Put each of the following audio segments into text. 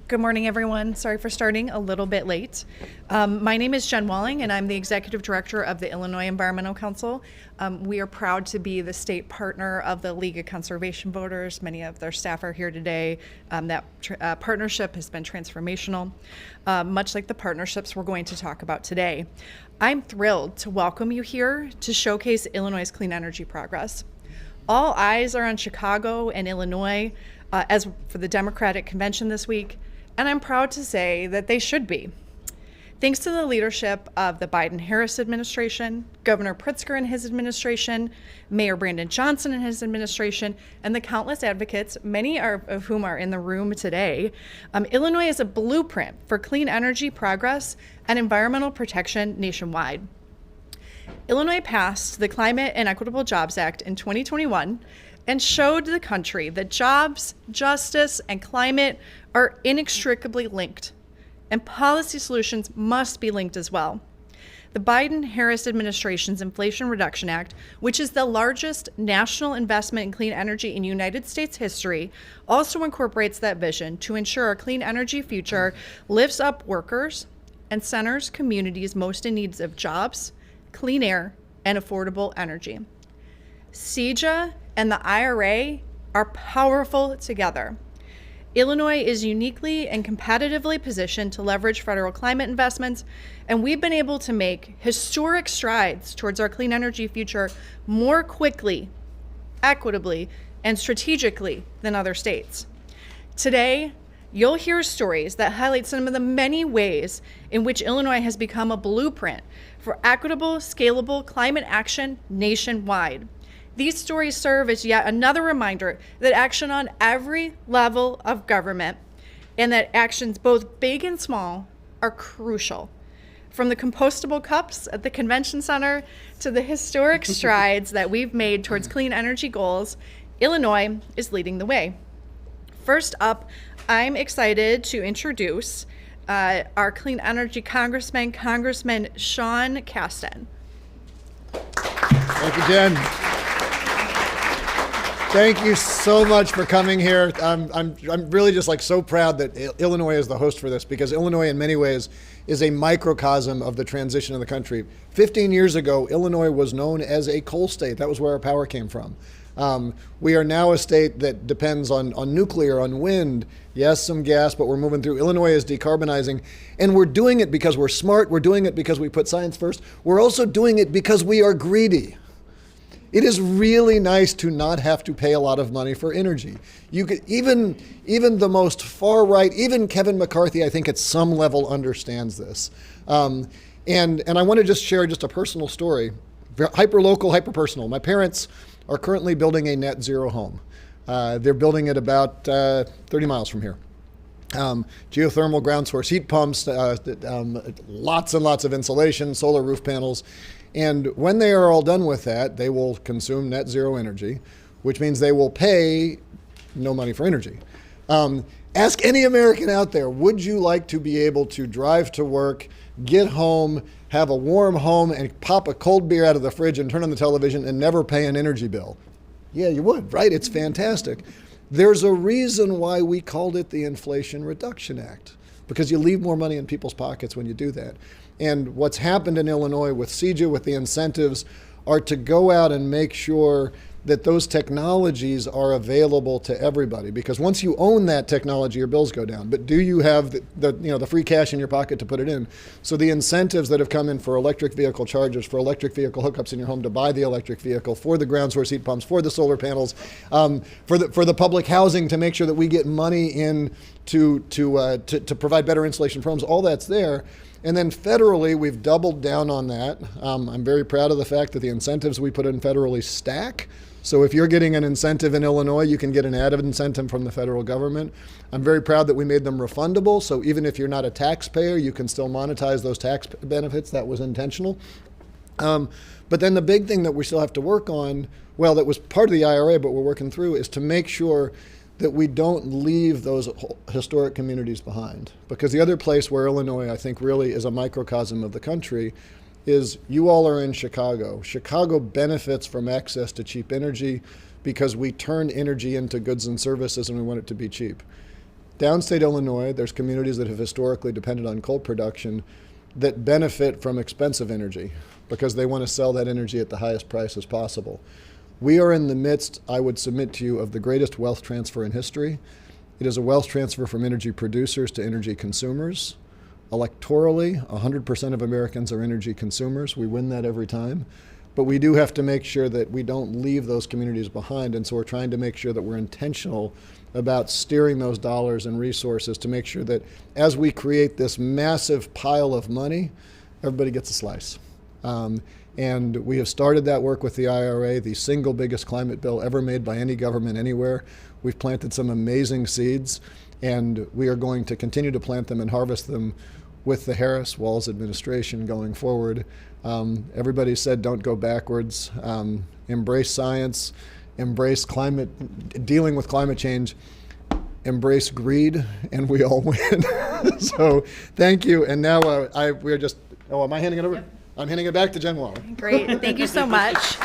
Good morning, everyone. Sorry for starting a little bit late. My name is Jen Walling, and I'm the Executive Director of the Illinois Environmental Council. We are proud to be the state partner of the League of Conservation Voters. Many of their staff are here today. That partnership has been transformational, much like the partnerships we're going to talk about today. I'm thrilled to welcome you here to showcase Illinois' clean energy progress. All eyes are on Chicago and Illinois as for the Democratic Convention this week, and I'm proud to say that they should be. Thanks to the leadership of the Biden-Harris administration, Governor Pritzker and his administration, Mayor Brandon Johnson and his administration, and the countless advocates, many of whom are in the room today, Illinois is a blueprint for clean energy progress and environmental protection nationwide. Illinois passed the Climate and Equitable Jobs Act in 2021 and showed the country that jobs, justice, and climate are inextricably linked, and policy solutions must be linked as well. The Biden-Harris administration's Inflation Reduction Act, which is the largest national investment in clean energy in United States history, also incorporates that vision to ensure a clean energy future lifts up workers and centers communities most in need of jobs, clean air, and affordable energy. CEJA and the IRA are powerful together. Illinois is uniquely and competitively positioned to leverage federal climate investments, and we've been able to make historic strides towards our clean energy future more quickly, equitably, and strategically than other states. Today, you'll hear stories that highlight some of the many ways in which Illinois has become a blueprint for equitable, scalable climate action nationwide. These stories serve as yet another reminder that action on every level of government and that actions both big and small are crucial. From the compostable cups at the convention center to the historic strides that we've made towards clean energy goals, Illinois is leading the way. First up, I'm excited to introduce our clean energy Congressman Sean Casten. Thank you, Jen. Thank you so much for coming here. I'm really just so proud that Illinois is the host for this, because Illinois in many ways is a microcosm of the transition of the country. 15 years ago, Illinois was known as a coal state. That was where our power came from. We are now a state that depends on nuclear, on wind, yes, some gas, but we're moving through. Illinois is decarbonizing, and we're doing it because we're smart. We're doing it because we put science first. We're also doing it because we are greedy. It is really nice to not have to pay a lot of money for energy. You could, even the most far right, even Kevin McCarthy, I think at some level understands this. And I want to just share just a personal story, hyper-local, hyper-personal. My parents are currently building a net zero home. They're building it about 30 miles from here. Geothermal ground source heat pumps, lots and lots of insulation, solar roof panels. And when they are all done with that, they will consume net zero energy, which means they will pay no money for energy. Ask any American out there, would you like to be able to drive to work, get home, have a warm home, and pop a cold beer out of the fridge and turn on the television and never pay an energy bill? Yeah, you would, right? It's fantastic. There's a reason why we called it the Inflation Reduction Act, because you leave more money in people's pockets when you do that. And what's happened in Illinois with CEJA, with the incentives, are to go out and make sure that those technologies are available to everybody. Because once you own that technology, your bills go down. But do you have the free cash in your pocket to put it in? So the incentives that have come in for electric vehicle chargers, for electric vehicle hookups in your home to buy the electric vehicle, for the ground source heat pumps, for the solar panels, for the public housing to make sure that we get money in to provide better insulation for homes, all that's there. And then federally, we've doubled down on that. I'm very proud of the fact that the incentives we put in federally stack. So if you're getting an incentive in Illinois, you can get an added incentive from the federal government. I'm very proud that we made them refundable. So even if you're not a taxpayer, you can still monetize those tax benefits. That was intentional. But then the big thing that we still have to work on, well, that was part of the IRA, but we're working through, is to make sure that we don't leave those historic communities behind. Because the other place where Illinois, I think, really is a microcosm of the country is you all are in Chicago. Chicago benefits from access to cheap energy because we turn energy into goods and services and we want it to be cheap. Downstate Illinois, there's communities that have historically depended on coal production that benefit from expensive energy because they want to sell that energy at the highest prices possible. We are in the midst, I would submit to you, of the greatest wealth transfer in history. It is a wealth transfer from energy producers to energy consumers. Electorally, 100% of Americans are energy consumers. We win that every time. But we do have to make sure that we don't leave those communities behind, and so we're trying to make sure that we're intentional about steering those dollars and resources to make sure that as we create this massive pile of money, everybody gets a slice. And we have started that work with the IRA, the single biggest climate bill ever made by any government anywhere. We've planted some amazing seeds, and we are going to continue to plant them and harvest them with the Harris-Walz administration going forward. Everybody said don't go backwards, embrace science, embrace dealing with climate change, embrace greed, and we all win. So thank you. And now we're just, am I handing it over? Yep. I'm handing it back to Jen Walling. Great, thank you so much.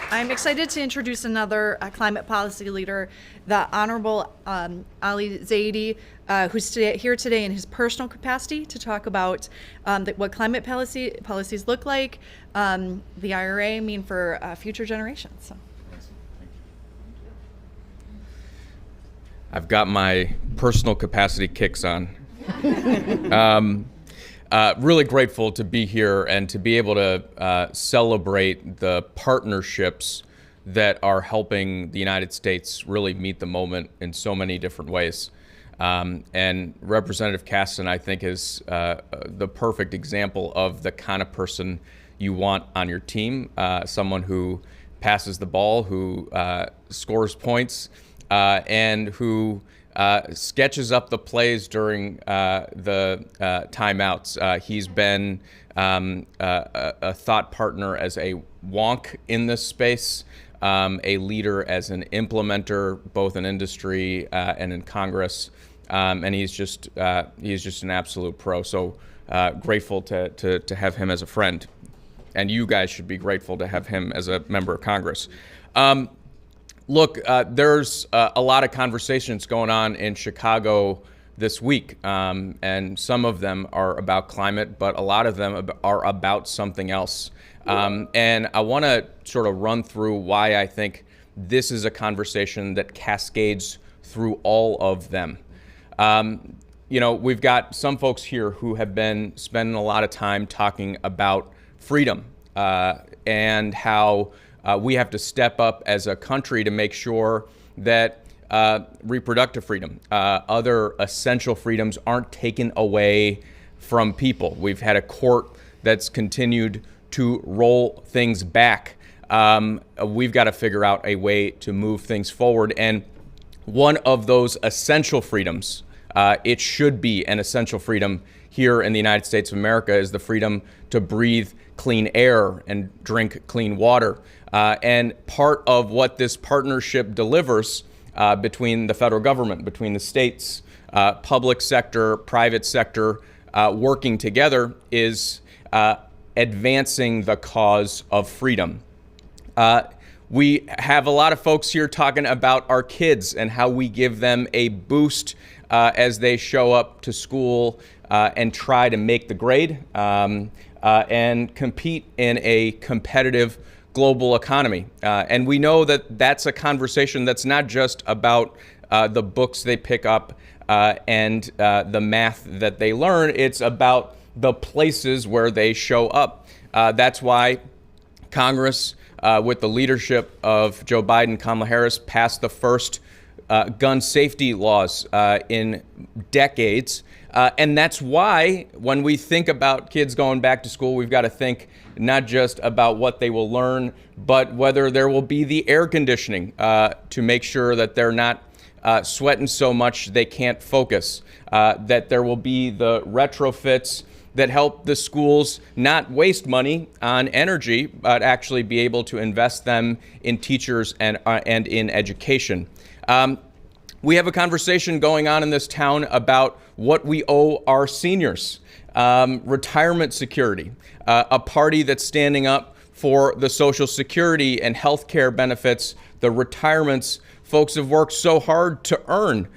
I'm excited to introduce another climate policy leader, the Honorable Ali Zaidi, who's here today in his personal capacity to talk about what climate policies look like, the IRA mean for future generations. So. I've got my personal capacity kicks on. Really grateful to be here and to be able to celebrate the partnerships that are helping the United States really meet the moment in so many different ways. And Representative Caston, I think, is the perfect example of the kind of person you want on your team, someone who passes the ball, who scores points, and who sketches up the plays during the timeouts. He's been a thought partner as a wonk in this space, a leader as an implementer, both in industry and in Congress, and he's just an absolute pro. So grateful to have him as a friend, and you guys should be grateful to have him as a member of Congress. Look, there's a lot of conversations going on in Chicago this week, and some of them are about climate, but a lot of them are about something else. And I want to sort of run through why I think this is a conversation that cascades through all of them. You know, we've got some folks here who have been spending a lot of time talking about freedom and how we have to step up as a country to make sure that reproductive freedom, other essential freedoms aren't taken away from people. We've had a court that's continued to roll things back. We've got to figure out a way to move things forward. And one of those essential freedoms, it should be an essential freedom here in the United States of America, is the freedom to breathe clean air and drink clean water. And part of what this partnership delivers between the federal government, between the states, public sector, private sector, working together is advancing the cause of freedom. We have a lot of folks here talking about our kids and how we give them a boost as they show up to school and try to make the grade and compete in a competitive global economy. And we know that that's a conversation that's not just about the books they pick up and the math that they learn. It's about the places where they show up. That's why Congress, with the leadership of Joe Biden, Kamala Harris, passed the first gun safety laws in decades. And that's why when we think about kids going back to school, we've got to think not just about what they will learn, but whether there will be the air conditioning to make sure that they're not sweating so much they can't focus, that there will be the retrofits that help the schools not waste money on energy, but actually be able to invest them in teachers and in education. We have a conversation going on in this town about what we owe our seniors, retirement security, a party that's standing up for the Social Security and health care benefits, the retirements folks have worked so hard to earn.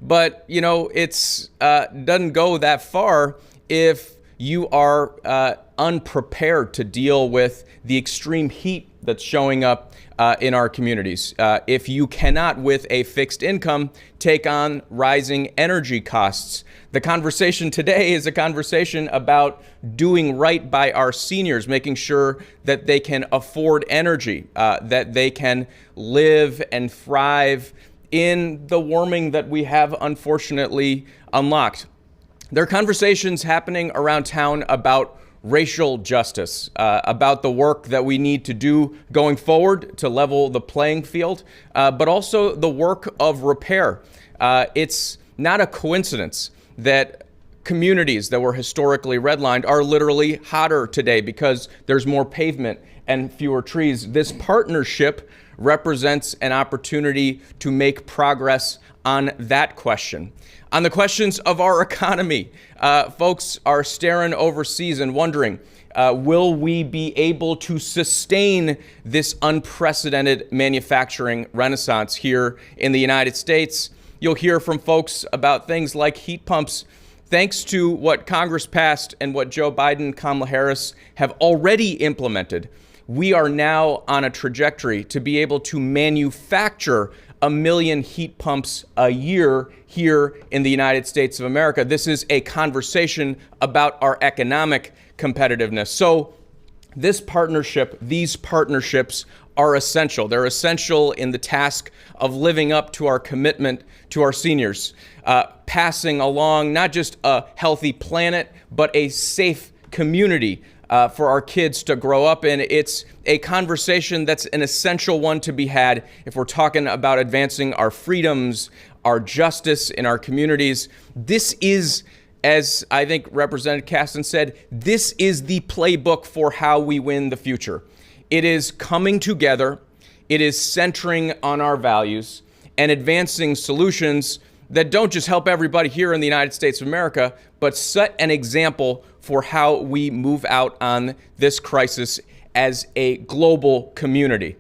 But, you know, it's doesn't go that far if you are unprepared to deal with the extreme heat that's showing up in our communities. If you cannot, with a fixed income, take on rising energy costs. The conversation today is a conversation about doing right by our seniors, making sure that they can afford energy, that they can live and thrive in the warming that we have unfortunately unlocked. There are conversations happening around town about racial justice, about the work that we need to do going forward to level the playing field, but also the work of repair. It's not a coincidence that communities that were historically redlined are literally hotter today because there's more pavement and fewer trees. This partnership represents an opportunity to make progress on that question. On the questions of our economy, folks are staring overseas and wondering, will we be able to sustain this unprecedented manufacturing renaissance here in the United States? You'll hear from folks about things like heat pumps. Thanks to what Congress passed and what Joe Biden, Kamala Harris have already implemented, we are now on a trajectory to be able to manufacture 1 million heat pumps a year here in the United States of America. This is a conversation about our economic competitiveness. So this partnership, these partnerships are essential. They're essential in the task of living up to our commitment to our seniors, passing along not just a healthy planet, but a safe community for our kids to grow up in. It's a conversation that's an essential one to be had if we're talking about advancing our freedoms, our justice in our communities. This is, as I think Representative Caston said, this is the playbook for how we win the future. It is coming together, it is centering on our values and advancing solutions that don't just help everybody here in the United States of America, but set an example for how we move out on this crisis as a global community.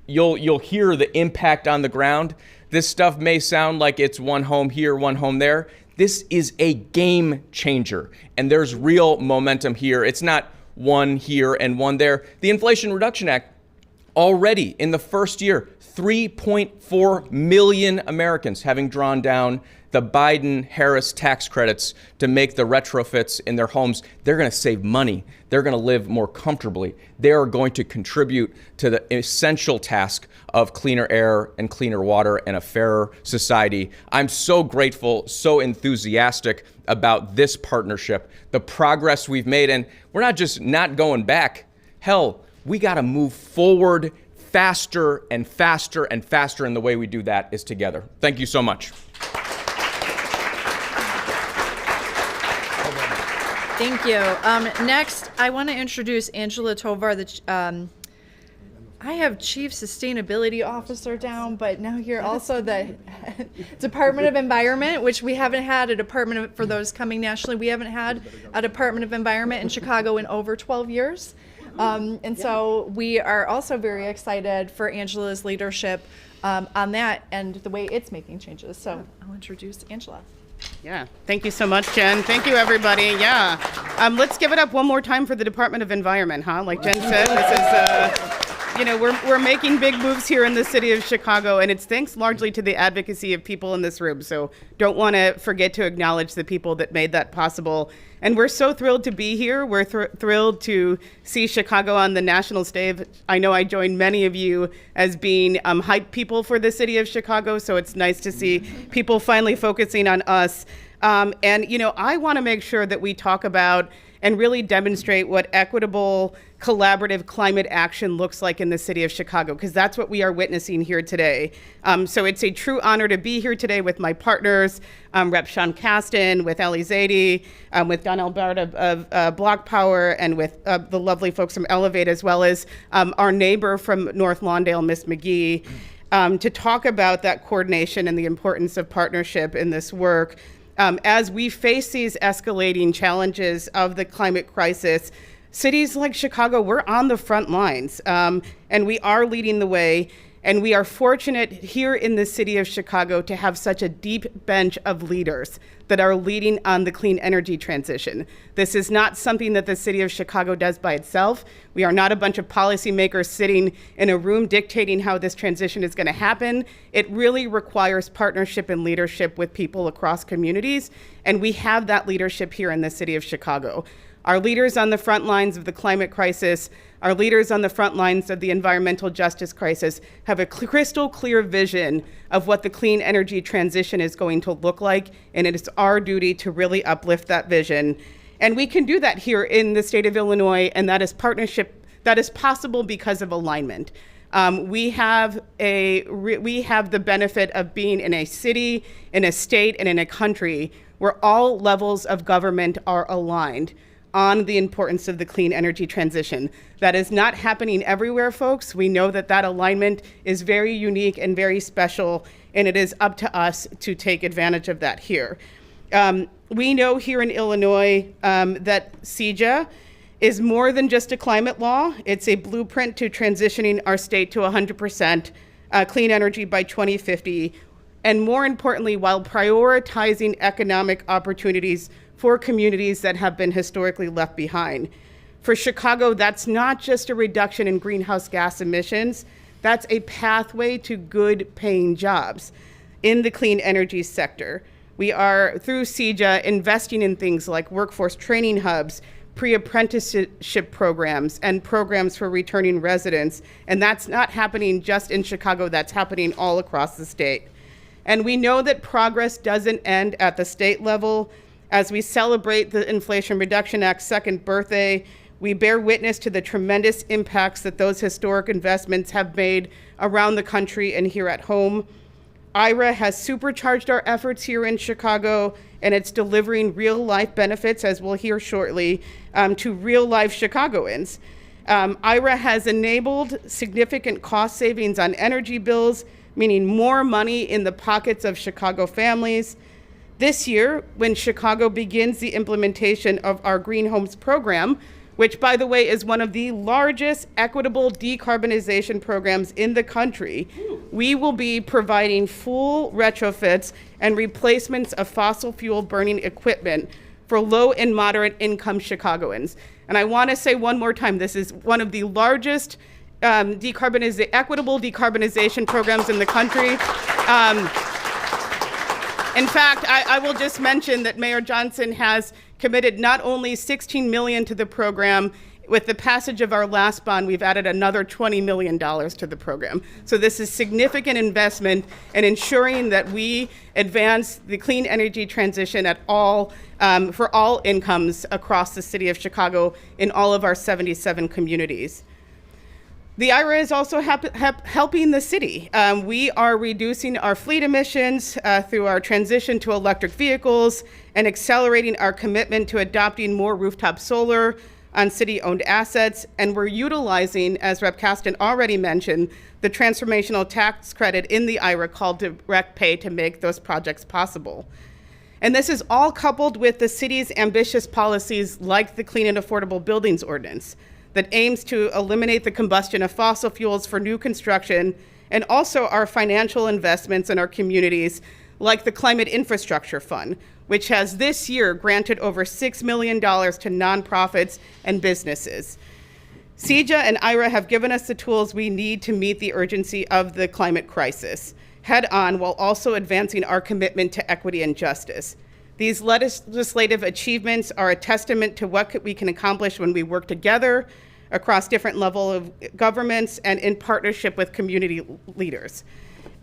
You'll hear the impact on the ground. This stuff may sound like it's one home here, one home there. This is a game changer, and there's real momentum here. It's not one here and one there. The Inflation Reduction Act, already in the first year, 3.4 million Americans having drawn down the Biden-Harris tax credits to make the retrofits in their homes. They're going to save money. They're going to live more comfortably. They are going to contribute to the essential task of cleaner air and cleaner water and a fairer society. I'm so grateful, so enthusiastic about this partnership, the progress we've made, and we're not just not going back. Hell, we got to move forward faster and faster and faster, and the way we do that is together. Thank you so much. Thank you. Next, I want to introduce Angela Tovar. I have Chief Sustainability Officer down, but now you're also the Department of Environment, which we haven't had a department for those coming nationally. We haven't had a Department of Environment in Chicago in over 12 years. And so we are also very excited for Angela's leadership on that and the way it's making changes. So I'll introduce Angela. Yeah, thank you so much, Jen. Thank you, everybody. Yeah, let's give it up one more time for the Department of Environment, huh? Like Jen said, this is, we're making big moves here in the city of Chicago, and it's thanks largely to the advocacy of people in this room. So don't want to forget to acknowledge the people that made that possible. And we're so thrilled to be here. We're thrilled to see Chicago on the national stage. I know I join many of you as being hype people for the city of Chicago, so it's nice to see people finally focusing on us. I want to make sure that we talk about and really demonstrate what equitable, collaborative climate action looks like in the city of Chicago, because that's what we are witnessing here today. So it's a true honor to be here today with my partners, Rep. Sean Caston, with Ali Zaidi, with Don Albert of Block Power, and with the lovely folks from Elevate, as well as our neighbor from North Lawndale, Miss McGee, to talk about that coordination and the importance of partnership in this work. As we face these escalating challenges of the climate crisis, cities like Chicago, we're on the front lines, and we are leading the way. And we are fortunate here in the city of Chicago to have such a deep bench of leaders that are leading on the clean energy transition. This is not something that the city of Chicago does by itself. We are not a bunch of policymakers sitting in a room dictating how this transition is going to happen. It really requires partnership and leadership with people across communities, and we have that leadership here in the city of Chicago. Our leaders on the front lines of the climate crisis, our leaders on the front lines of the environmental justice crisis have a crystal clear vision of what the clean energy transition is going to look like, and it is our duty to really uplift that vision. And we can do that here in the state of Illinois, and that is partnership, that is possible because of alignment. We have the benefit of being in a city, in a state, and in a country where all levels of government are aligned on the importance of the clean energy transition. That is not happening everywhere, folks. We know that that alignment is very unique and very special, and it is up to us to take advantage of that here. We know here in Illinois that CEJA is more than just a climate law. It's a blueprint to transitioning our state to 100% clean energy by 2050, and more importantly, while prioritizing economic opportunities for communities that have been historically left behind. For Chicago, that's not just a reduction in greenhouse gas emissions, that's a pathway to good paying jobs in the clean energy sector. We are, through CEJA, investing in things like workforce training hubs, pre-apprenticeship programs, and programs for returning residents. And that's not happening just in Chicago, that's happening all across the state. And we know that progress doesn't end at the state level. As we celebrate the Inflation Reduction Act's second birthday, we bear witness to the tremendous impacts that those historic investments have made around the country and here at home. IRA has supercharged our efforts here in Chicago, and it's delivering real-life benefits, as we'll hear shortly, to real-life Chicagoans. IRA has enabled significant cost savings on energy bills, meaning more money in the pockets of Chicago families. This year, when Chicago begins the implementation of our Green Homes program, which, by the way, is one of the largest equitable decarbonization programs in the country, we will be providing full retrofits and replacements of fossil fuel burning equipment for low and moderate income Chicagoans. And I want to say one more time, this is one of the largest equitable decarbonization programs in the country. In fact, I will just mention that Mayor Johnson has committed not only $16 million to the program. With the passage of our last bond, we've added another $20 million to the program. So this is significant investment in ensuring that we advance the clean energy transition at all, for all incomes across the city of Chicago in all of our 77 communities. The IRA is also helping the city. We are reducing our fleet emissions through our transition to electric vehicles and accelerating our commitment to adopting more rooftop solar on city-owned assets. And we're utilizing, as Rep. Caston already mentioned, the transformational tax credit in the IRA called direct pay to make those projects possible. And this is all coupled with the city's ambitious policies like the Clean and Affordable Buildings Ordinance that aims to eliminate the combustion of fossil fuels for new construction, and also our financial investments in our communities, like the Climate Infrastructure Fund, which has this year granted over $6 million to nonprofits and businesses. CEJA and IRA have given us the tools we need to meet the urgency of the climate crisis head on, while also advancing our commitment to equity and justice. These legislative achievements are a testament to what we can accomplish when we work together across different levels of governments and in partnership with community leaders.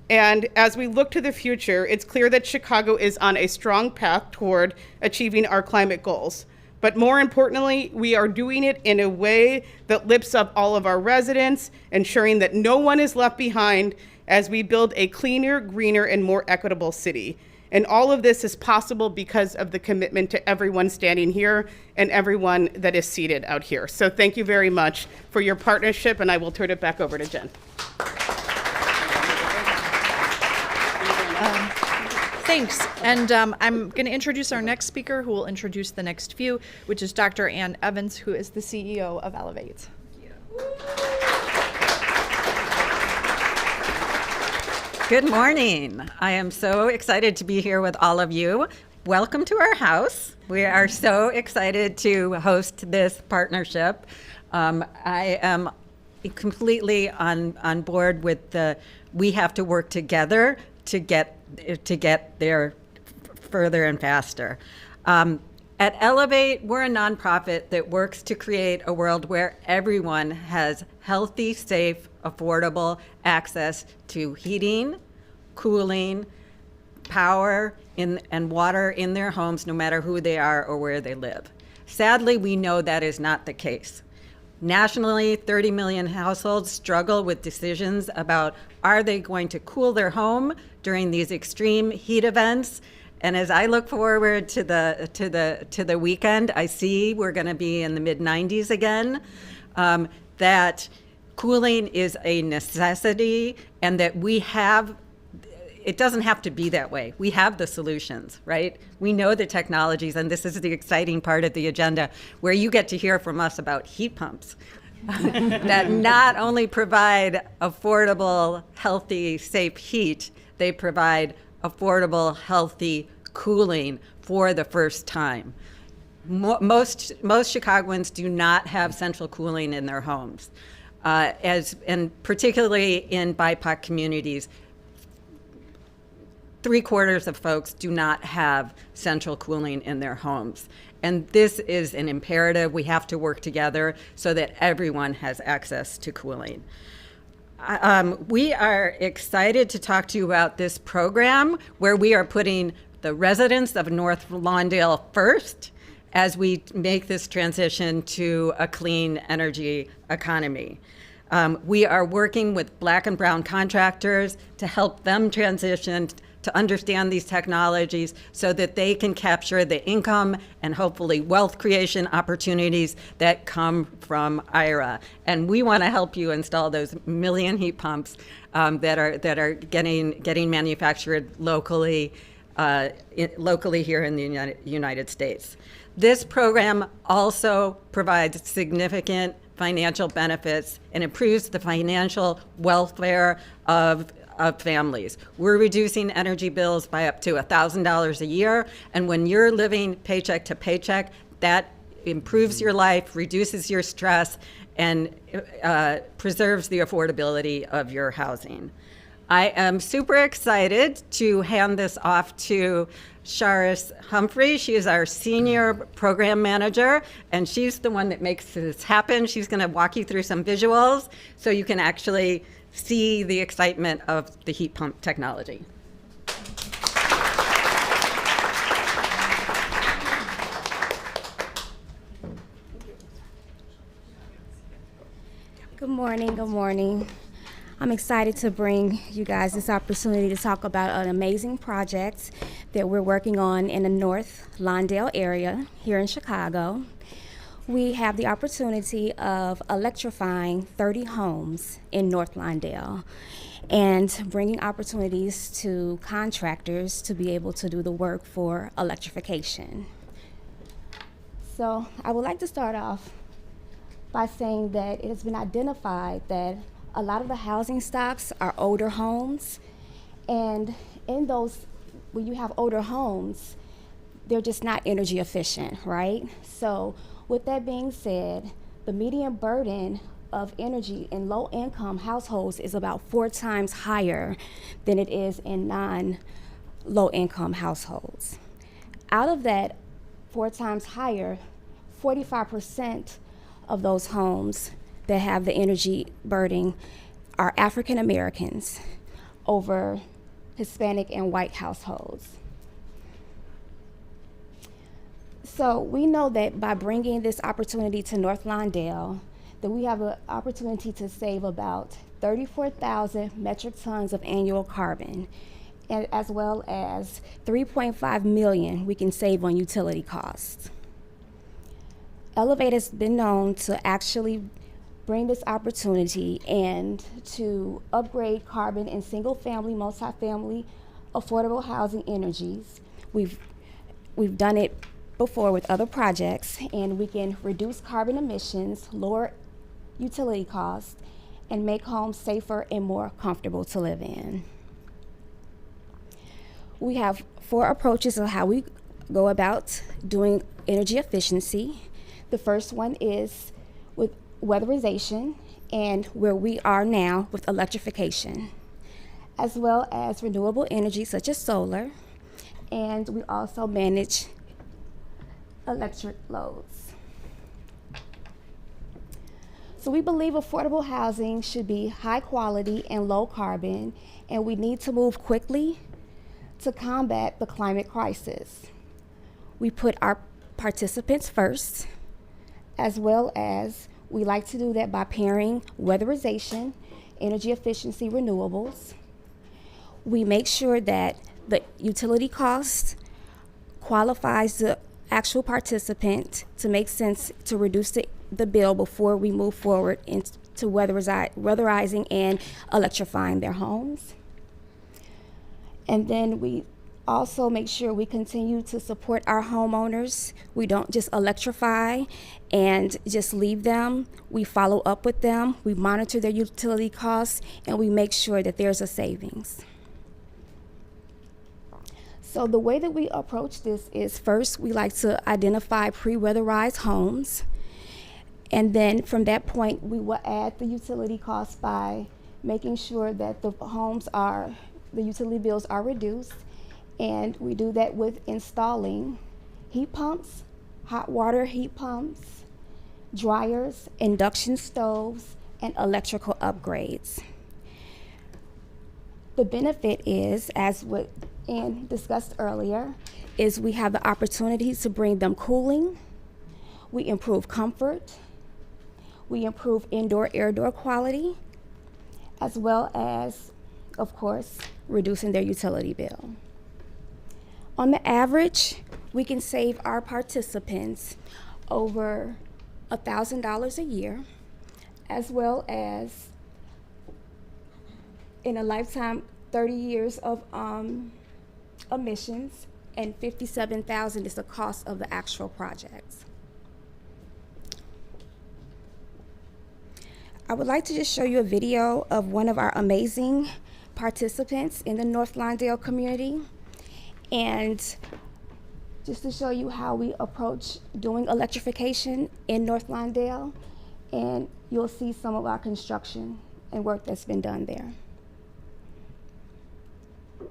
And as we look to the future, it's clear that Chicago is on a strong path toward achieving our climate goals. But more importantly, we are doing it in a way that lifts up all of our residents, ensuring that no one is left behind as we build a cleaner, greener, and more equitable city. And all of this is possible because of the commitment to everyone standing here and everyone that is seated out here. So thank you very much for your partnership, and I will turn it back over to Jen. Thanks. And I'm going to introduce our next speaker, who will introduce the next few, which is Dr. Ann Evans, who is the CEO of Elevate. Good morning. I am so excited to be here with all of you. Welcome to our house. We are so excited to host this partnership. I am completely on board with we have to work together to get there further and faster. At Elevate, we're a nonprofit that works to create a world where everyone has healthy, safe, affordable access to heating, cooling, power, and water in their homes, no matter who they are or where they live. Sadly, we know that is not the case. Nationally, 30 million households struggle with decisions about are they going to cool their home during these extreme heat events. And as I look forward to the weekend, I see we're going to be in the mid-90s again. That cooling is a necessity, and that we have. It doesn't have to be that way. We have the solutions, right? We know the technologies, and this is the exciting part of the agenda, where you get to hear from us about heat pumps that not only provide affordable, healthy, safe heat, they provide affordable, healthy cooling for the first time. Most Chicagoans do not have central cooling in their homes, and particularly in BIPOC communities. 3/4 of folks do not have central cooling in their homes. And this is an imperative. We have to work together so that everyone has access to cooling. We are excited to talk to you about this program where we are putting the residents of North Lawndale first as we make this transition to a clean energy economy. We are working with Black and brown contractors to help them transition to understand these technologies so that they can capture the income and hopefully wealth creation opportunities that come from IRA. And we want to help you install those million heat pumps that are getting manufactured locally here in the United States. This program also provides significant financial benefits and improves the financial welfare of families. We're reducing energy bills by up to $1,000 a year, and when you're living paycheck to paycheck, that improves your life, reduces your stress, and preserves the affordability of your housing. I am super excited to hand this off to Charis Humphrey. She is our senior program manager, and she's the one that makes this happen. She's going to walk you through some visuals so you can actually see the excitement of the heat pump technology. Good morning, good morning. I'm excited to bring you guys this opportunity to talk about an amazing project that we're working on in the North Lawndale area here in Chicago. We have the opportunity of electrifying 30 homes in North Lawndale and bringing opportunities to contractors to be able to do the work for electrification. So I would like to start off by saying that it has been identified that a lot of the housing stocks are older homes, and in those, when you have older homes, they're just not energy efficient, right? So with that being said, the median burden of energy in low-income households is about 4 times higher than it is in non-low-income households. Out of that 4 times higher, 45% of those homes that have the energy burden are African Americans over Hispanic and white households. So we know that by bringing this opportunity to North Lawndale, that we have an opportunity to save about 34,000 metric tons of annual carbon, and as well as 3.5 million we can save on utility costs. Elevate has been known to actually bring this opportunity and to upgrade carbon in single-family, multifamily affordable housing energies. We've done it before with other projects, and we can reduce carbon emissions, lower utility costs, and make homes safer and more comfortable to live in. We have 4 approaches of how we go about doing energy efficiency. The first one is with weatherization, and where we are now with electrification, as well as renewable energy such as solar, and we also manage electric loads. So we believe affordable housing should be high quality and low carbon, and we need to move quickly to combat the climate crisis. We put our participants first, as well as we like to do that by pairing weatherization, energy efficiency, renewables. We make sure that the utility cost qualifies the actual participant to make sense to reduce the bill before we move forward into weatherizing and electrifying their homes. And then we also make sure we continue to support our homeowners. We don't just electrify and just leave them. We follow up with them, we monitor their utility costs, and we make sure that there's a savings. So the way that we approach this is, first, we like to identify pre-weatherized homes. And then from that point, we will add the utility costs by making sure that the utility bills are reduced. And we do that with installing heat pumps, hot water heat pumps, dryers, induction stoves, and electrical upgrades. The benefit is, as what Ann discussed earlier, is we have the opportunity to bring them cooling, we improve comfort, we improve indoor air-door quality, as well as, of course, reducing their utility bill. On the average, we can save our participants over $1,000 a year, as well as in a lifetime, 30 years of emissions, and $57,000 is the cost of the actual projects. I would like to just show you a video of one of our amazing participants in the North Lawndale community, and just to show you how we approach doing electrification in North Lawndale, and you'll see some of our construction and work that's been done there. The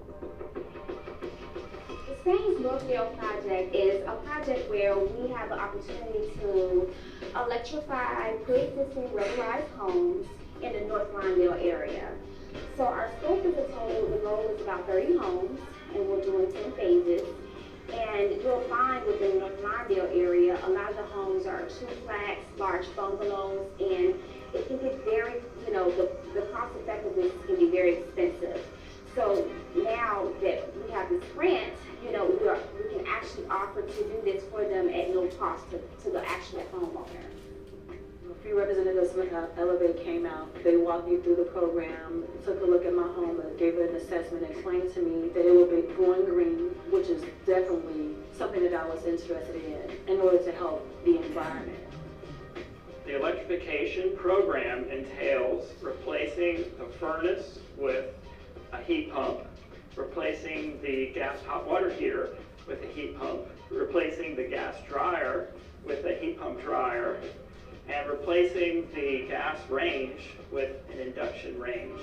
Spain's Northdale project is a project where we have the opportunity to electrify pre-existing weatherized homes in the North Lawndale area. So our scope is a total, the goal is about 30 homes, and we're doing 10 phases. And you'll find within the North Lawndale area, a lot of the homes are 2-flats, large bungalows, and it can get very, the cost effectiveness can be very expensive. So now that we have this grant, we can actually offer to do this for them at no cost to the actual homeowner. A few representatives from Elevate came out. They walked me through the program, took a look at my home, and gave it an assessment, and explained to me that it would be going green, which is definitely something that I was interested in order to help the environment. The electrification program entails replacing the furnace with a heat pump, replacing the gas hot water heater with a heat pump, replacing the gas dryer with a heat pump dryer, and replacing the gas range with an induction range.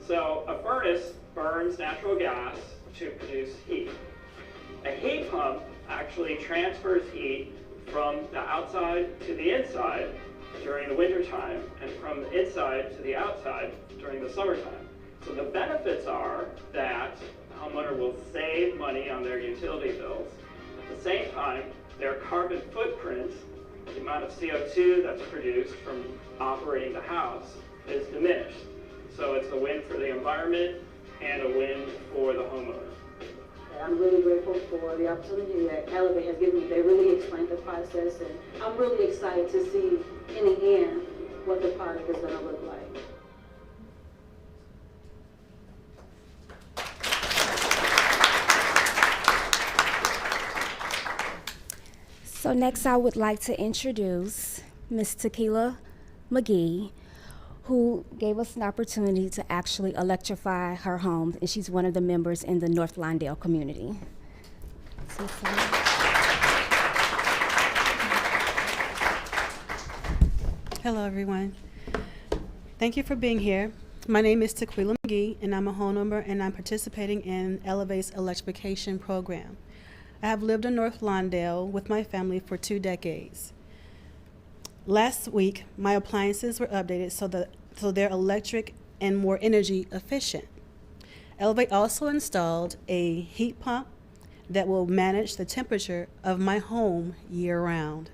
So a furnace burns natural gas to produce heat. A heat pump actually transfers heat from the outside to the inside during the wintertime, and from the inside to the outside during the summertime. So the benefits are that the homeowner will save money on their utility bills. At the same time, their carbon footprint, the amount of CO2 that's produced from operating the house, is diminished. So it's a win for the environment and a win for the homeowner. I'm really grateful for the opportunity that Elevate has given me. They really explained the process, and I'm really excited to see in the end what the product is going to look like. So next I would like to introduce Miss Tequila McGee, who gave us an opportunity to actually electrify her home, and she's one of the members in the North Lawndale community. Hello, everyone. Thank you for being here. My name is Tequila McGee, and I'm a homeowner, and I'm participating in Elevate's electrification program. I have lived in North Lawndale with my family for 2 decades. Last week, my appliances were updated so they're electric and more energy efficient. Elevate also installed a heat pump that will manage the temperature of my home year-round.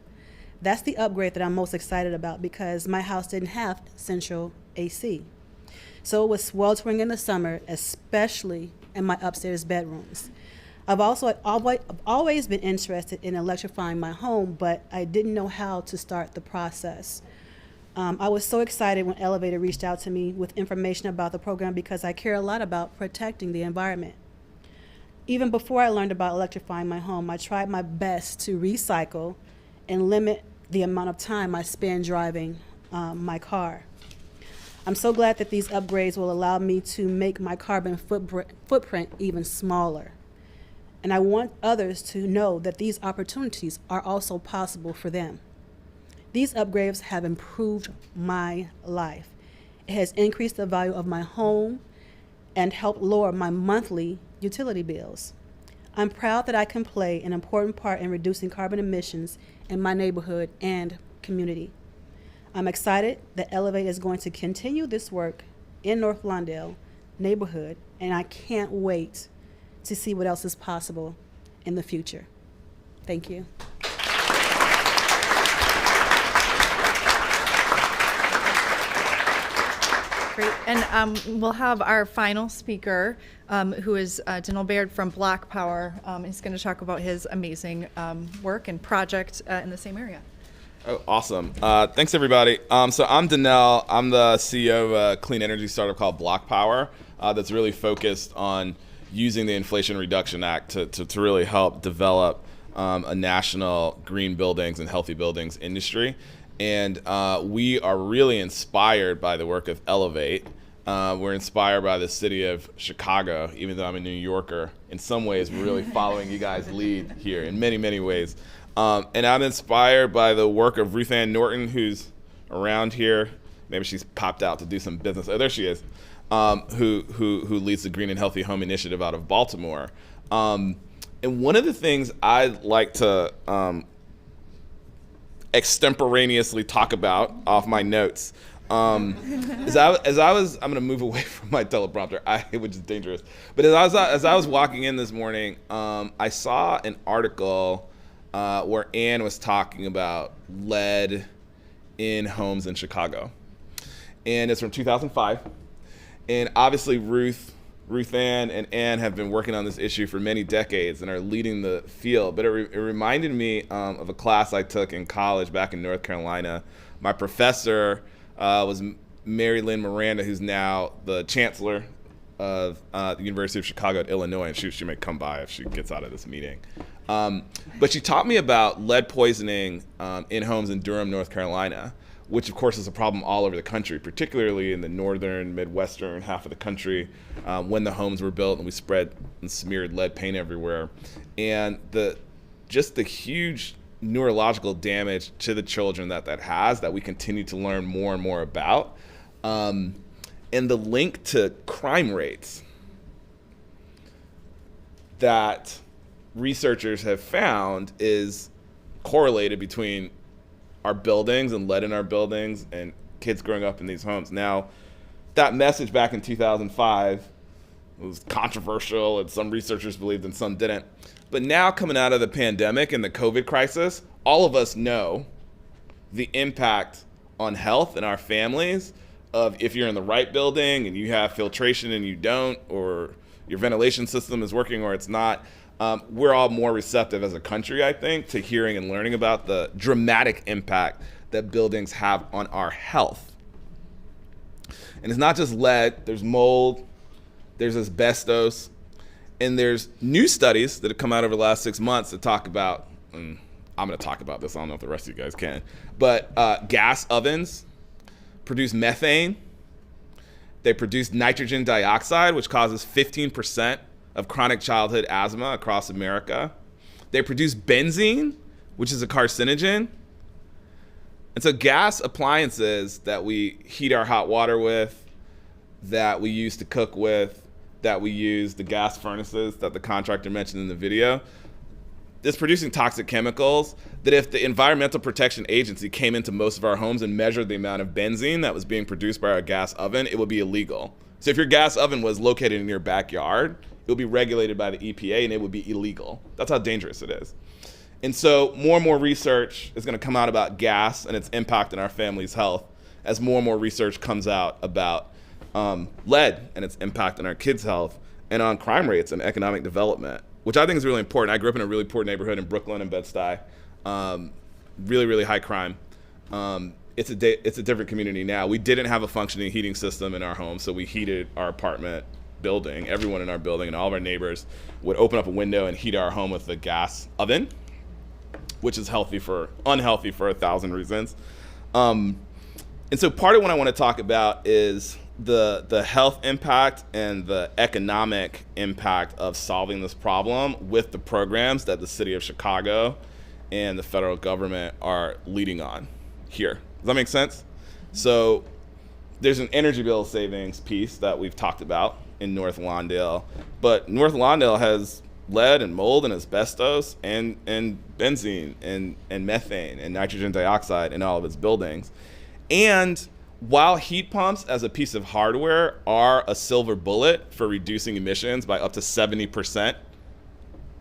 That's the upgrade that I'm most excited about because my house didn't have central AC. So it was sweltering in the summer, especially in my upstairs bedrooms. I've always been interested in electrifying my home, but I didn't know how to start the process. I was so excited when Elevator reached out to me with information about the program because I care a lot about protecting the environment. Even before I learned about electrifying my home, I tried my best to recycle and limit the amount of time I spend driving my car. I'm so glad that these upgrades will allow me to make my carbon footprint even smaller. And I want others to know that these opportunities are also possible for them. These upgrades have improved my life. It has increased the value of my home and helped lower my monthly utility bills. I'm proud that I can play an important part in reducing carbon emissions in my neighborhood and community. I'm excited that Elevate is going to continue this work in North Lawndale neighborhood, and I can't wait to see what else is possible in the future. Thank you. Great. And we'll have our final speaker, who is Denel Baird from Black Power. He's going to talk about his amazing work and project in the same area. Oh, awesome. Thanks, everybody. So I'm Denel. I'm the CEO of a clean energy startup called Black Power that's really focused on using the Inflation Reduction Act to really help develop a national green buildings and healthy buildings industry. And we are really inspired by the work of Elevate. We're inspired by the city of Chicago, even though I'm a New Yorker. In some ways, we're really following you guys' lead here in many, many ways. And I'm inspired by the work of Ruth Ann Norton, who's around here. Maybe she's popped out to do some business. Oh, there she is. Who leads the Green and Healthy Home Initiative out of Baltimore. And one of the things I like to extemporaneously talk about off my notes as I was, I'm going to move away from my teleprompter, which is dangerous. But as I was walking in this morning, I saw an article where Ann was talking about lead in homes in Chicago. And it's from 2005. And obviously Ruth Ann and Ann have been working on this issue for many decades and are leading the field. But it reminded me of a class I took in college back in North Carolina. My professor was Mary Lynn Miranda, who's now the chancellor of the University of Chicago at Illinois. And she may come by if she gets out of this meeting. But she taught me about lead poisoning in homes in Durham, North Carolina, which of course is a problem all over the country, particularly in the northern, midwestern half of the country, when the homes were built and we spread and smeared lead paint everywhere. And the huge neurological damage to the children that has, that we continue to learn more and more about. And the link to crime rates that researchers have found is correlated between our buildings and lead in our buildings and kids growing up in these homes. Now, that message back in 2005 was controversial, and some researchers believed and some didn't. But now, coming out of the pandemic and the COVID crisis, all of us know the impact on health and our families of if you're in the right building and you have filtration and you don't, or your ventilation system is working or it's not. We're all more receptive as a country, I think, to hearing and learning about the dramatic impact that buildings have on our health. And it's not just lead, there's mold, there's asbestos, and there's new studies that have come out over the last 6 months that talk about I'm going to talk about this. I don't know if the rest of you guys can. But gas ovens produce methane. They produce nitrogen dioxide, which causes 15% of chronic childhood asthma across America. They produce benzene, which is a carcinogen. And so gas appliances that we heat our hot water with, that we use to cook with, that we use, the gas furnaces that the contractor mentioned in the video, is producing toxic chemicals that if the Environmental Protection Agency came into most of our homes and measured the amount of benzene that was being produced by our gas oven, it would be illegal. So if your gas oven was located in your backyard, it would be regulated by the EPA and it would be illegal. That's how dangerous it is. And so more and more research is going to come out about gas and its impact on our family's health as more and more research comes out about lead and its impact on our kids' health and on crime rates and economic development, which I think is really important. I grew up in a really poor neighborhood in Brooklyn and Bed-Stuy, really, really high crime. It's a different community now. We didn't have a functioning heating system in our home, so we heated our apartment building. Everyone in our building and all of our neighbors would open up a window and heat our home with a gas oven, which is unhealthy for 1,000 reasons. And so part of what I want to talk about is the health impact and the economic impact of solving this problem with the programs that the city of Chicago and the federal government are leading on here. Does that make sense? So there's an energy bill savings piece that we've talked about in North Lawndale, but North Lawndale has lead and mold and asbestos and benzene and methane and nitrogen dioxide in all of its buildings. And while heat pumps as a piece of hardware are a silver bullet for reducing emissions by up to 70%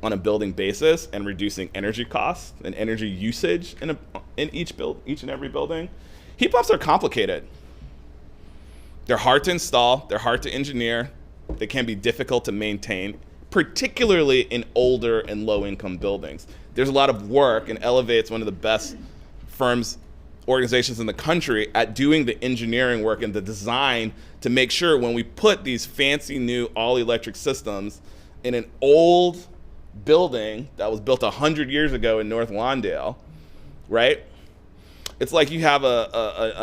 on a building basis and reducing energy costs and energy usage in each and every building, heat pumps are complicated. They're hard to install, they're hard to engineer, they can be difficult to maintain, particularly in older and low-income buildings. There's a lot of work, and Elevate's one of the best organizations in the country at doing the engineering work and the design to make sure when we put these fancy new all-electric systems in an old building that was built 100 years ago in North Lawndale, right? It's like you have a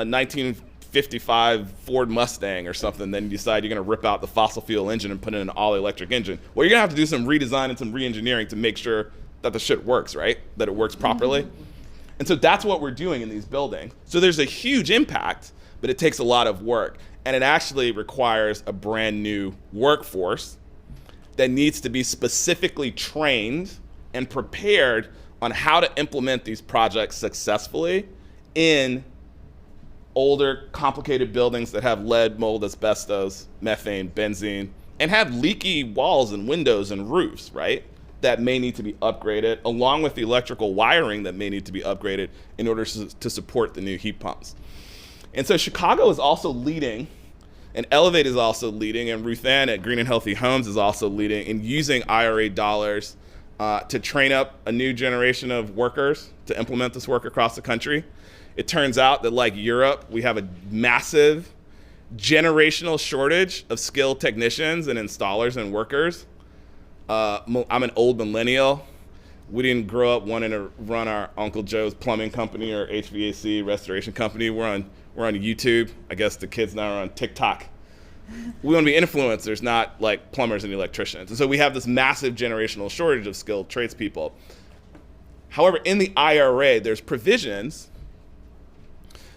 1955 Ford Mustang or something, then you decide you're going to rip out the fossil fuel engine and put in an all-electric engine. Well, you're going to have to do some redesign and some re-engineering to make sure that the shit works, right? That it works properly. And so that's what we're doing in these buildings. So there's a huge impact, but it takes a lot of work. And it actually requires a brand new workforce that needs to be specifically trained and prepared on how to implement these projects successfully in older, complicated buildings that have lead, mold, asbestos, methane, benzene, and have leaky walls and windows and roofs, right? That may need to be upgraded, along with the electrical wiring that may need to be upgraded in order to support the new heat pumps. And so Chicago is also leading, and Elevate is also leading, and Ruth Ann at Green and Healthy Homes is also leading in using IRA dollars to train up a new generation of workers to implement this work across the country. It turns out that, like Europe, we have a massive generational shortage of skilled technicians and installers and workers. I'm an old millennial. We didn't grow up wanting to run our Uncle Joe's plumbing company or HVAC restoration company. We're on YouTube. I guess the kids now are on TikTok. We want to be influencers, not like plumbers and electricians. And so we have this massive generational shortage of skilled tradespeople. However, in the IRA, there's provisions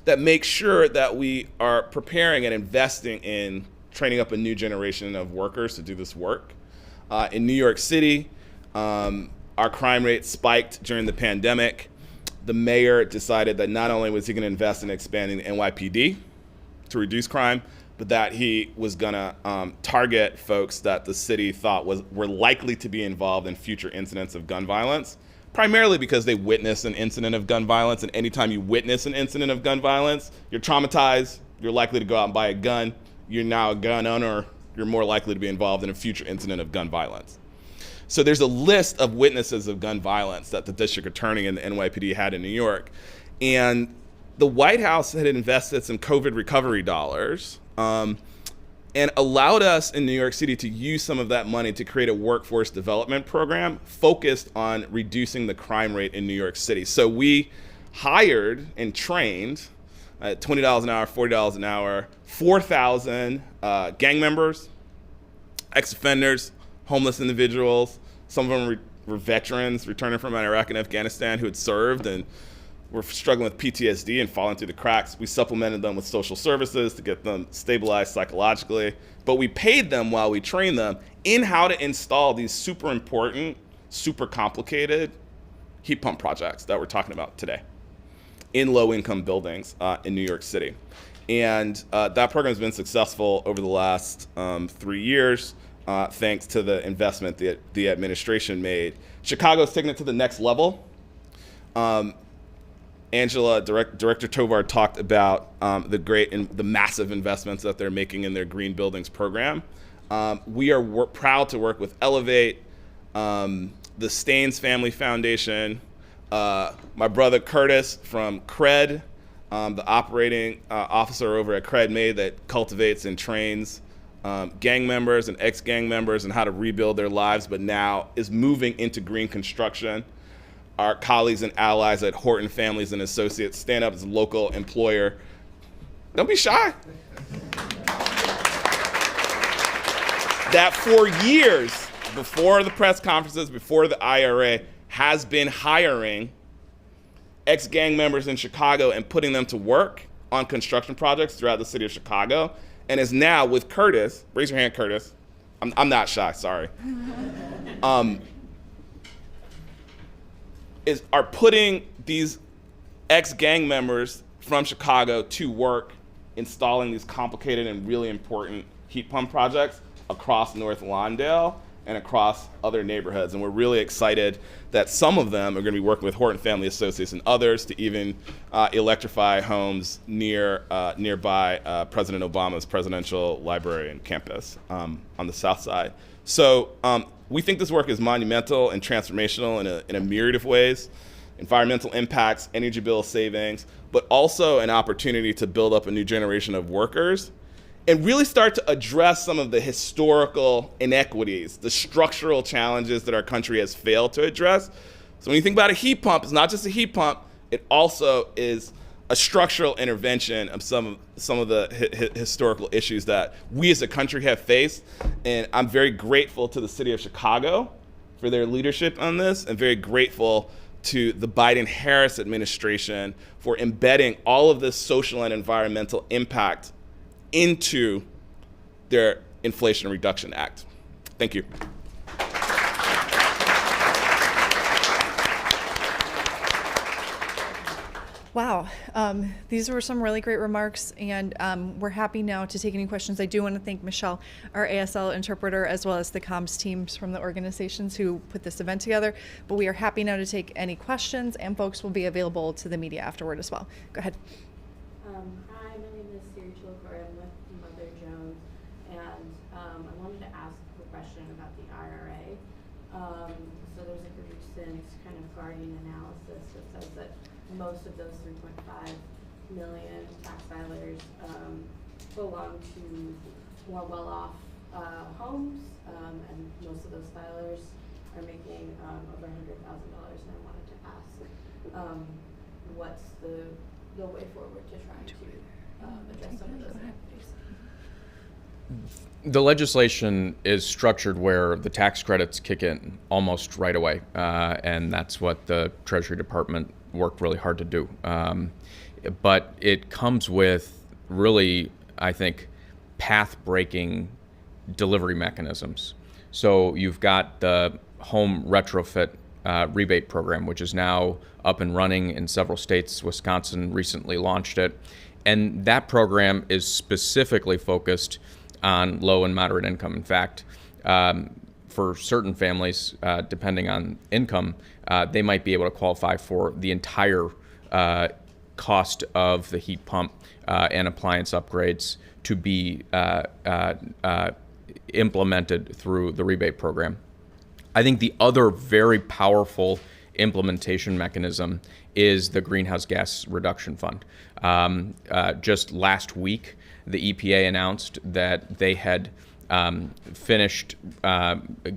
that make sure that we are preparing and investing in training up a new generation of workers to do this work. In New York City, our crime rate spiked during the pandemic. The mayor decided that not only was he going to invest in expanding the NYPD to reduce crime, but that he was going to target folks that the city thought were likely to be involved in future incidents of gun violence, primarily because they witnessed an incident of gun violence. And anytime you witness an incident of gun violence, you're traumatized, you're likely to go out and buy a gun, you're now a gun owner, you're more likely to be involved in a future incident of gun violence. So there's a list of witnesses of gun violence that the district attorney and the NYPD had in New York. And the White House had invested some COVID recovery dollars and allowed us in New York City to use some of that money to create a workforce development program focused on reducing the crime rate in New York City. So we hired and trained at $20 an hour, $40 an hour, 4,000 gang members, ex-offenders, homeless individuals. Some of them were veterans returning from Iraq and Afghanistan who had served and were struggling with PTSD and falling through the cracks. We supplemented them with social services to get them stabilized psychologically, but we paid them while we trained them in how to install these super important, super complicated heat pump projects that we're talking about today in low-income buildings in New York City. And that program has been successful over the last 3 years, thanks to the investment that the administration made. Chicago's taken it to the next level. Angela, Director Tovar, talked about the great and the massive investments that they're making in their green buildings program. We are proud to work with Elevate, the Staines Family Foundation, my brother Curtis from CRED, the operating officer over at CRED May that cultivates and trains gang members and ex-gang members and how to rebuild their lives, but now is moving into green construction. Our colleagues and allies at Horton Families and Associates, stand up as a local employer. Don't be shy. That for years, before the press conferences, before the IRA, has been hiring ex-gang members in Chicago and putting them to work on construction projects throughout the city of Chicago, and is now with Curtis, raise your hand, Curtis. I'm not shy, sorry. Are putting these ex-gang members from Chicago to work installing these complicated and really important heat pump projects across North Lawndale and across other neighborhoods. And we're really excited that some of them are going to be working with Horton Family Associates and others to even electrify homes nearby President Obama's presidential library and campus on the south side. So we think this work is monumental and transformational in a myriad of ways: environmental impacts, energy bill savings, but also an opportunity to build up a new generation of workers and really start to address some of the historical inequities, the structural challenges that our country has failed to address. So when you think about a heat pump, it's not just a heat pump, it also is a structural intervention of some of the historical issues that we as a country have faced. And I'm very grateful to the city of Chicago for their leadership on this, and very grateful to the Biden-Harris administration for embedding all of this social and environmental impact into their Inflation Reduction Act. Thank you. Wow, these were some really great remarks, and we're happy now to take any questions. I do want to thank Michelle, our ASL interpreter, as well as the comms teams from the organizations who put this event together. But we are happy now to take any questions, and folks will be available to the media afterward as well. Go ahead. Hi, my name is Siri Chillicor. I'm with Mother Jones, and I wanted to ask a question about the IRA. So there's a recent kind of Guardian analysis that says that most of those 3.5 million tax filers belong to more well-off homes, and most of those filers are making over $100,000. And I wanted to ask, what's the way forward to try to address some of those inequities? The legislation is structured where the tax credits kick in almost right away, and that's what the Treasury Department worked really hard to do. But it comes with really, I think, path-breaking delivery mechanisms. So you've got the home retrofit rebate program, which is now up and running in several states. Wisconsin recently launched it. And that program is specifically focused on low and moderate income. In fact, for certain families, depending on income, they might be able to qualify for the entire cost of the heat pump and appliance upgrades to be implemented through the rebate program. I think the other very powerful implementation mechanism is the Greenhouse Gas Reduction Fund. Just last week, the EPA announced that they had finished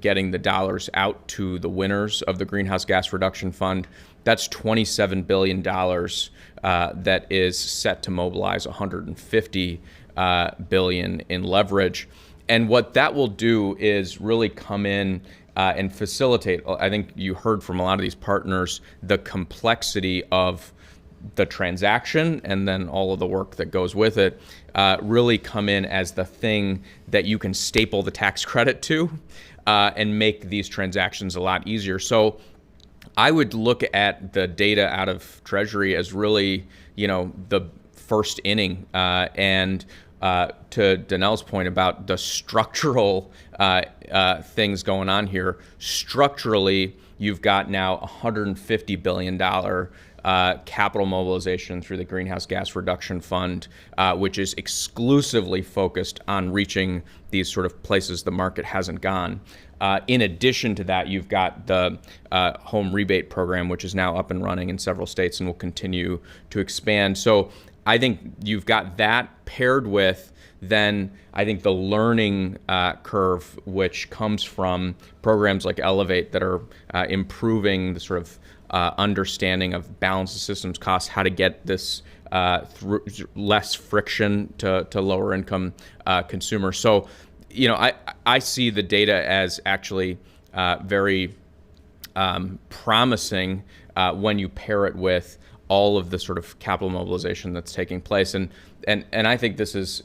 getting the dollars out to the winners of the Greenhouse Gas Reduction Fund. That's $27 billion that is set to mobilize $150 billion in leverage. And what that will do is really come in and facilitate. I think you heard from a lot of these partners the complexity of the transaction and then all of the work that goes with it really come in as the thing that you can staple the tax credit to and make these transactions a lot easier. So I would look at the data out of Treasury as really, the first inning. And to Danelle's point about the structural things going on here, structurally, you've got now $150 billion capital mobilization through the Greenhouse Gas Reduction Fund, which is exclusively focused on reaching these sort of places the market hasn't gone. In addition to that, you've got the home rebate program, which is now up and running in several states and will continue to expand. So I think you've got that paired with then I think the learning curve, which comes from programs like Elevate that are improving the sort of understanding of balance of systems costs, how to get this through less friction to lower income consumers. So, I see the data as actually very promising when you pair it with all of the sort of capital mobilization that's taking place. And I think this is,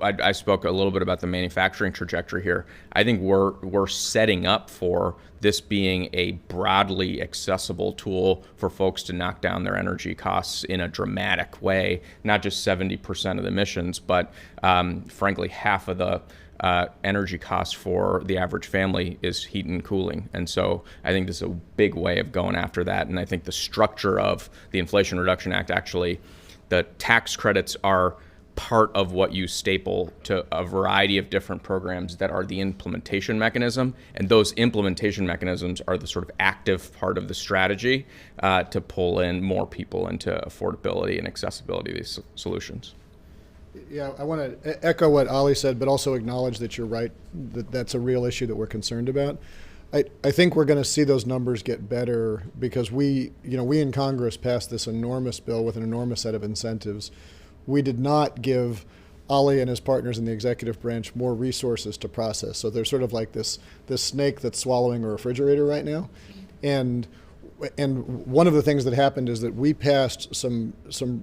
I spoke a little bit about the manufacturing trajectory here. I think we're setting up for this being a broadly accessible tool for folks to knock down their energy costs in a dramatic way, not just 70% of the emissions, but frankly, half of the energy costs for the average family is heat and cooling. And so I think this is a big way of going after that. And I think the structure of the Inflation Reduction Act, actually, the tax credits are part of what you staple to a variety of different programs that are the implementation mechanism. And those implementation mechanisms are the sort of active part of the strategy to pull in more people into affordability and accessibility of these solutions. Yeah, I want to echo what Ali said, but also acknowledge that you're right, that that's a real issue that we're concerned about. I think we're going to see those numbers get better because we in Congress passed this enormous bill with an enormous set of incentives. We did not give Ali and his partners in the executive branch more resources to process. So they're sort of like this snake that's swallowing a refrigerator right now. And one of the things that happened is that we passed some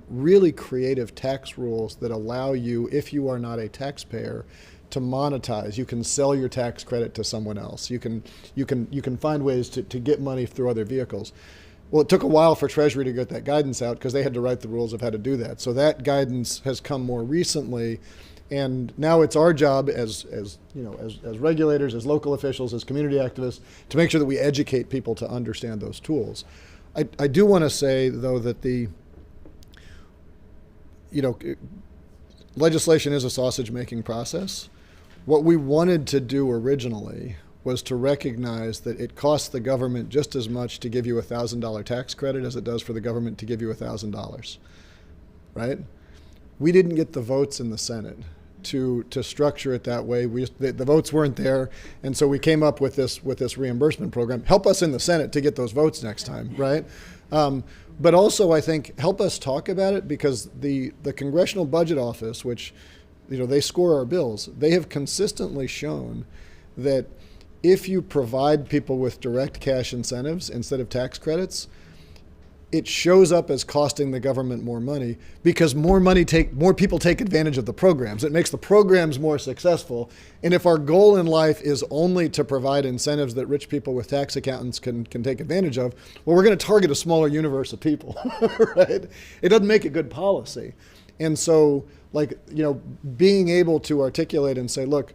really creative tax rules that allow you, if you are not a taxpayer, to monetize. You can sell your tax credit to someone else. You can find ways to get money through other vehicles. Well, it took a while for Treasury to get that guidance out because they had to write the rules of how to do that. So that guidance has come more recently, and now it's our job as regulators, as local officials, as community activists, to make sure that we educate people to understand those tools. I do want to say though that legislation is a sausage-making process. What we wanted to do originally was to recognize that it costs the government just as much to give you a $1,000 tax credit as it does for the government to give you $1,000, right? We didn't get the votes in the Senate to structure it that way. The votes weren't there, and so we came up with this reimbursement program. Help us in the Senate to get those votes next time, right? But also, I think, help us talk about it because the Congressional Budget Office, which they score our bills, they have consistently shown that if you provide people with direct cash incentives instead of tax credits, it shows up as costing the government more money because more people take advantage of the programs. It makes the programs more successful. And if our goal in life is only to provide incentives that rich people with tax accountants can take advantage of, well, we're going to target a smaller universe of people, right? It doesn't make a good policy. And so, being able to articulate and say, look,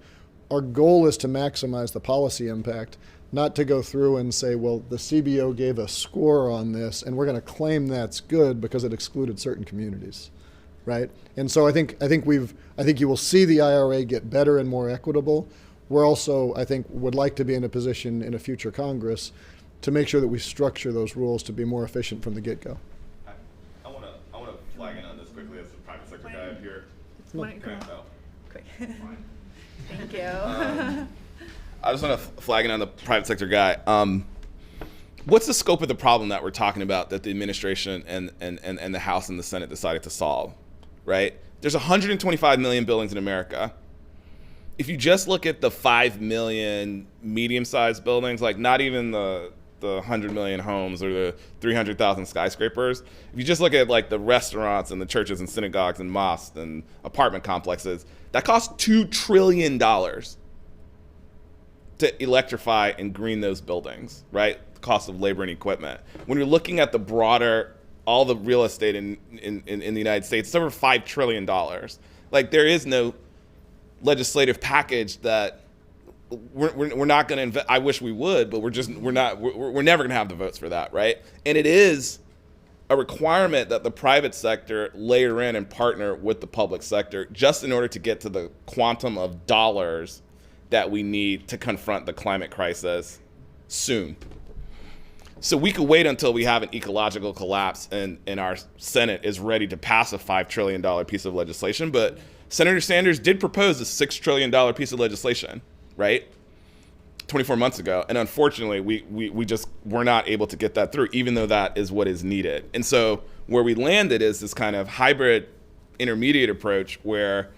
our goal is to maximize the policy impact, not to go through and say, well, the CBO gave a score on this, and we're going to claim that's good because it excluded certain communities, right? And so I think you will see the IRA get better and more equitable. We're also, I think, would like to be in a position in a future Congress to make sure that we structure those rules to be more efficient from the get-go. I want to flag in on this quickly as the private sector guy up here. Mike, Can I- Thank you. I just want to flag it on the private sector guy. What's the scope of the problem that we're talking about that the administration and the House and the Senate decided to solve, right? There's 125 million buildings in America. If you just look at the 5 million medium-sized buildings, like not even the 100 million homes or the 300,000 skyscrapers, if you just look at like the restaurants and the churches and synagogues and mosques and apartment complexes, that costs $2 trillion to electrify and green those buildings, right? The cost of labor and equipment. When you're looking at the broader, all the real estate in the United States, it's over $5 trillion. Like there is no legislative package that we're not going to invest. I wish we would, but we're never going to have the votes for that, right? And it is a requirement that the private sector layer in and partner with the public sector just in order to get to the quantum of dollars that we need to confront the climate crisis soon. So we could wait until we have an ecological collapse and our Senate is ready to pass a $5 trillion piece of legislation, but Senator Sanders did propose a $6 trillion piece of legislation, right? 24 months ago. And unfortunately, we just were not able to get that through, even though that is what is needed. And so where we landed is this kind of hybrid intermediate approach where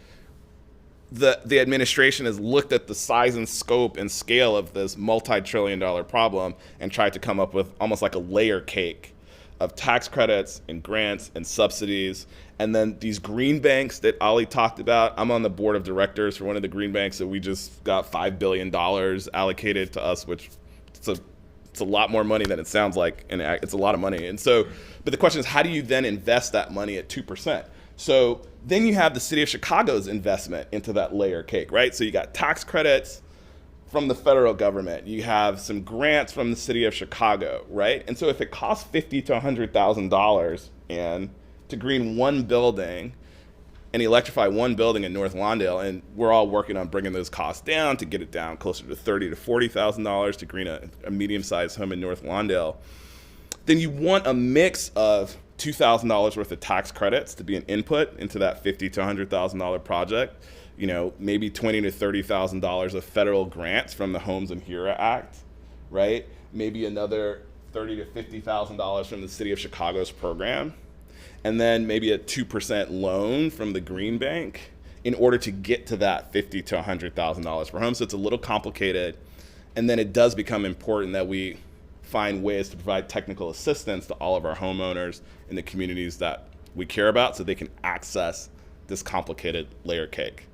the administration has looked at the size and scope and scale of this multi-trillion-dollar problem and tried to come up with almost like a layer cake of tax credits and grants and subsidies. And then these green banks that Ali talked about, I'm on the board of directors for one of the green banks that we just got $5 billion allocated to us, which it's a lot more money than it sounds like, and it's a lot of money. And so, but the question is, how do you then invest that money at 2%? So then you have the city of Chicago's investment into that layer cake, right? So you got tax credits from the federal government. You have some grants from the city of Chicago, right? And so if it costs $50,000 to $100,000 and to green one building and electrify one building in North Lawndale, and we're all working on bringing those costs down to get it down closer to $30,000 to $40,000 to green a medium-sized home in North Lawndale, then you want a mix of $2,000 worth of tax credits to be an input into that $50,000 to $100,000 project. You know, maybe $20,000 to $30,000 of federal grants from the Homes and HERA Act, right? Maybe another $30,000 to $50,000 from the city of Chicago's program, and then maybe a 2% loan from the Green Bank in order to get to that $50,000 to $100,000 per home. So it's a little complicated, and then it does become important that we find ways to provide technical assistance to all of our homeowners in the communities that we care about so they can access this complicated layer cake.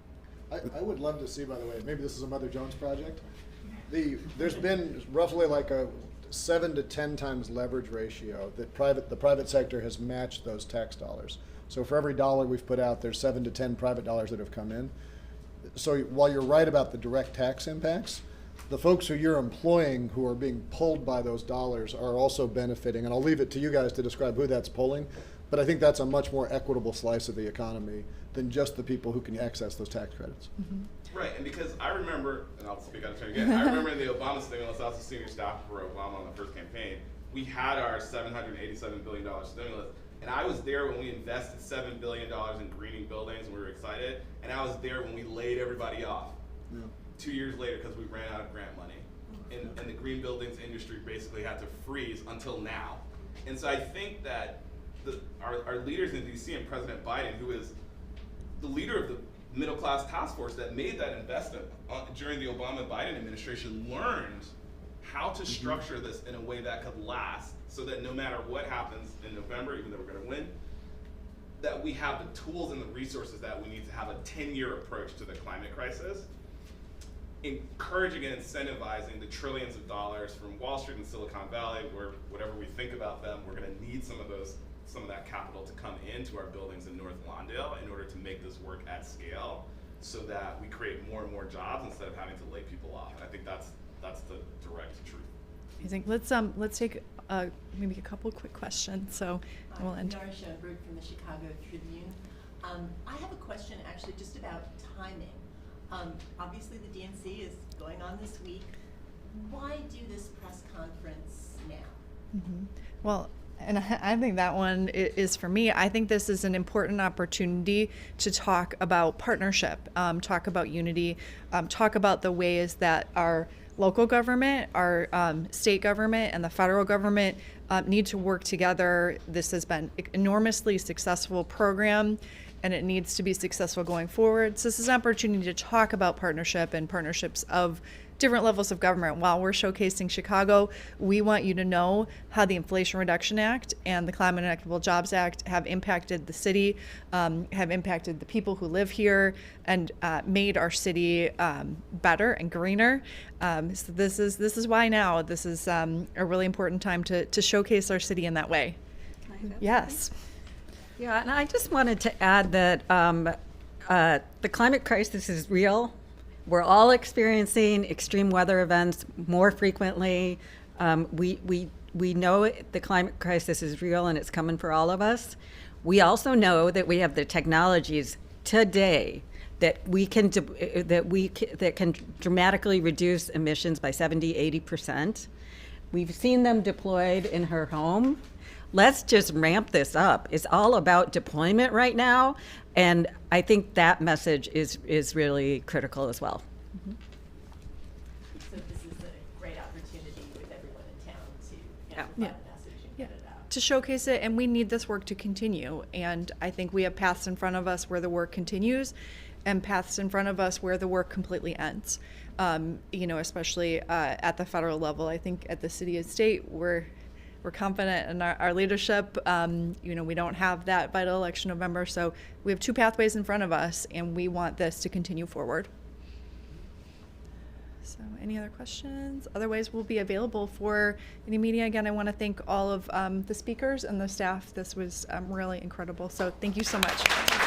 I would love to see, by the way, maybe this is a Mother Jones project. There's been roughly like a 7 to 10 times leverage ratio that the private sector has matched those tax dollars. So for every dollar we've put out, there's 7 to 10 private dollars that have come in. So while you're right about the direct tax impacts, the folks who you're employing who are being pulled by those dollars are also benefiting. And I'll leave it to you guys to describe who that's pulling. But I think that's a much more equitable slice of the economy than just the people who can access those tax credits. Mm-hmm. Right, and because I remember, and I'll speak out of turn again, I remember in the Obama stimulus, I was a senior staffer for Obama on the first campaign, we had our $787 billion stimulus, and I was there when we invested $7 billion in greening buildings, and we were excited, and I was there when we laid everybody off. Yeah. 2 years later because we ran out of grant money. And the green buildings industry basically had to freeze until now. And so I think that our leaders in DC and President Biden, who is the leader of the middle class task force that made that investment during the Obama-Biden administration, learned how to structure this in a way that could last so that no matter what happens in November, even though we're going to win, that we have the tools and the resources that we need to have a 10-year approach to the climate crisis, encouraging and incentivizing the trillions of dollars from Wall Street and Silicon Valley, where whatever we think about them, we're going to need some of that capital to come into our buildings in North Lawndale in order to make this work at scale, so that we create more and more jobs instead of having to lay people off. And I think that's the direct truth. Amazing. Let's take maybe a couple quick questions. So we'll end. Narsha Berg from the Chicago Tribune. I have a question actually just about timing. Obviously the DNC is going on this week. Why do this press conference now? Mm-hmm. Well, And I think that one is for me. I think this is an important opportunity to talk about partnership, talk about unity, talk about the ways that our local government, our state government, and the federal government need to work together. This has been an enormously successful program, and it needs to be successful going forward. So this is an opportunity to talk about partnership and partnerships of different levels of government. While we're showcasing Chicago, we want you to know how the Inflation Reduction Act and the Climate and Equitable Jobs Act have impacted the city, have impacted the people who live here, and made our city better and greener. So this is why now. This is a really important time to showcase our city in that way. Yes. Yeah, and I just wanted to add that the climate crisis is real. We're all experiencing extreme weather events more frequently. We know the climate crisis is real and it's coming for all of us. We also know that we have the technologies today that can dramatically reduce emissions by 70-80%. We've seen them deployed in her home. Let's just ramp this up. It's all about deployment right now, and I think that message is really critical as well. So this is a great opportunity with everyone in town to amplify the message and get it out. To showcase it, and we need this work to continue. And I think we have paths in front of us where the work continues, and paths in front of us where the work completely ends. Especially at the federal level. I think at the city and state, we're confident in our leadership. We don't have that vital election November, so we have two pathways in front of us, and we want this to continue forward. So any other questions? Otherwise, we'll be available for any media. Again, I want to thank all of the speakers and the staff. This was really incredible, so thank you so much.